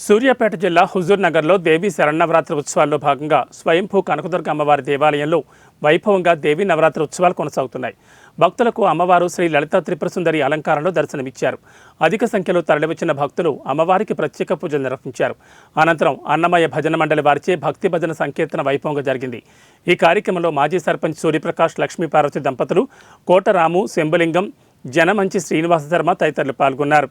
సూర్యాపేట జిల్లా హుజూర్ నగర్లో దేవీ శరన్నవరాత్రి ఉత్సవాల్లో భాగంగా స్వయంభూ కనకదుర్గ అమ్మవారి దేవాలయంలో వైభవంగా దేవీ నవరాత్రి ఉత్సవాలు కొనసాగుతున్నాయి. భక్తులకు అమ్మవారు శ్రీ లలిత త్రిపుర సుందరి అలంకారంలో దర్శనమిచ్చారు. అధిక సంఖ్యలో తరలివచ్చిన భక్తులు అమ్మవారికి ప్రత్యేక పూజలు నిర్వహించారు. అనంతరం అన్నమయ్య భజన మండలి వారిచే భక్తి భజన సంకీర్తన వైభవంగా జరిగింది. ఈ కార్యక్రమంలో మాజీ సర్పంచ్ సూర్యప్రకాష్, లక్ష్మీపార్వతి దంపతులు, కోటరాము, శంభులింగం, జనమంచి శ్రీనివాస శర్మ తదితరులు పాల్గొన్నారు.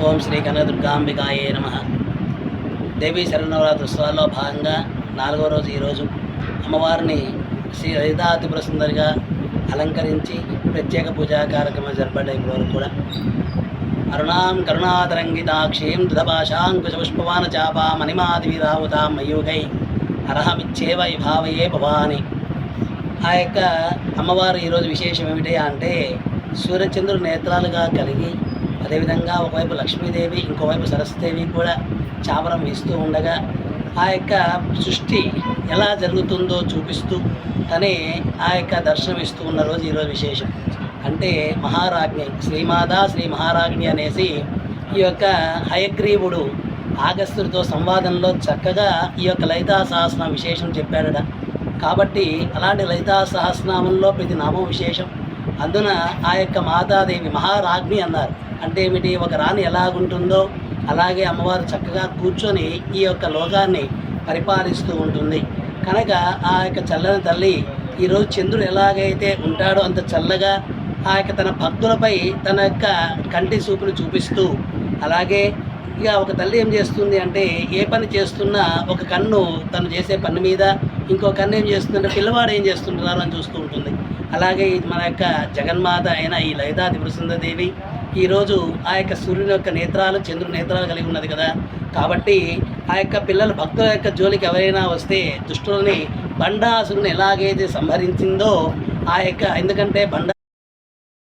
ఓం శ్రీ కనకదుర్గాంబికాయే నమః. దేవీ శరన్నవరాత్రి ఉత్సవాల్లో భాగంగా 4వ రోజు ఈరోజు అమ్మవారిని శ్రీ లలితా త్రిపుర సుందరిగా అలంకరించి ప్రత్యేక పూజా కార్యక్రమాలు జరపడ్డాయి. ఇప్పటివరకు కూడా అరుణాం కరుణాతరంగితాక్షీం దుధభాషాంకుశపుష్పవాన చాపా మణిమాదివిరావుతాం మయూగై అర్హమిచ్చేవ భావయే భవాని. ఆ యొక్క అమ్మవారు ఈరోజు విశేషం ఏమిటి అంటే సూర్యచంద్రుడు నేత్రాలుగా కలిగి, అదేవిధంగా ఒకవైపు లక్ష్మీదేవి, ఇంకోవైపు సరస్వతీదేవి కూడా చాపరం ఇస్తూ ఉండగా ఆ యొక్క సృష్టి ఎలా జరుగుతుందో చూపిస్తూ తనే ఆ యొక్క దర్శనం ఇస్తూ ఉన్న రోజు ఈరోజు విశేషం. అంటే మహారాజ్ఞి శ్రీమాతా శ్రీ మహారాజ్ఞి అనేసి ఈ యొక్క హయగ్రీవుడు ఆగస్త్యుడితో సంవాదంలో చక్కగా ఈ యొక్క లలితా సహస్రనామ విశేషం చెప్పాడట. కాబట్టి అలాంటి లలితా సహస్రనామంలో ప్రతి నామం విశేషం. అందున ఆ యొక్క మాతాదేవి మహారాజ్ఞి అన్నారు. అంటే ఏమిటి? ఒక రాణి ఎలాగుంటుందో అలాగే అమ్మవారు చక్కగా కూర్చొని ఈ యొక్క లోకాన్ని పరిపాలిస్తూ ఉంటుంది. కనుక ఆ యొక్క చల్లని తల్లి ఈరోజు చంద్రుడు ఎలాగైతే ఉంటాడో అంత చల్లగా ఆ యొక్క తన భక్తులపై తన యొక్క కంటి చూపును చూపిస్తూ, అలాగే ఇక ఒక తల్లి ఏం చేస్తుంది అంటే ఏ పని చేస్తున్నా ఒక కన్ను తను చేసే పని మీద, ఇంకో కన్ను ఏం చేస్తుందంటే పిల్లవాడు ఏం చేస్తుంటారు అని చూస్తూ ఉంటుంది. అలాగే మన యొక్క జగన్మాత అయిన ఈ లలితా త్రిపుర సుందరి దేవి ఈరోజు ఆ యొక్క సూర్యుని యొక్క నేత్రాలు, చంద్రుని నేత్రాలు కలిగి ఉన్నది కదా. కాబట్టి ఆ యొక్క పిల్లల భక్తుల యొక్క జోలికి ఎవరైనా వస్తే దుష్టులని బండాసురుని ఎలాగైతే సంహరించిందో ఆ యొక్క, ఎందుకంటే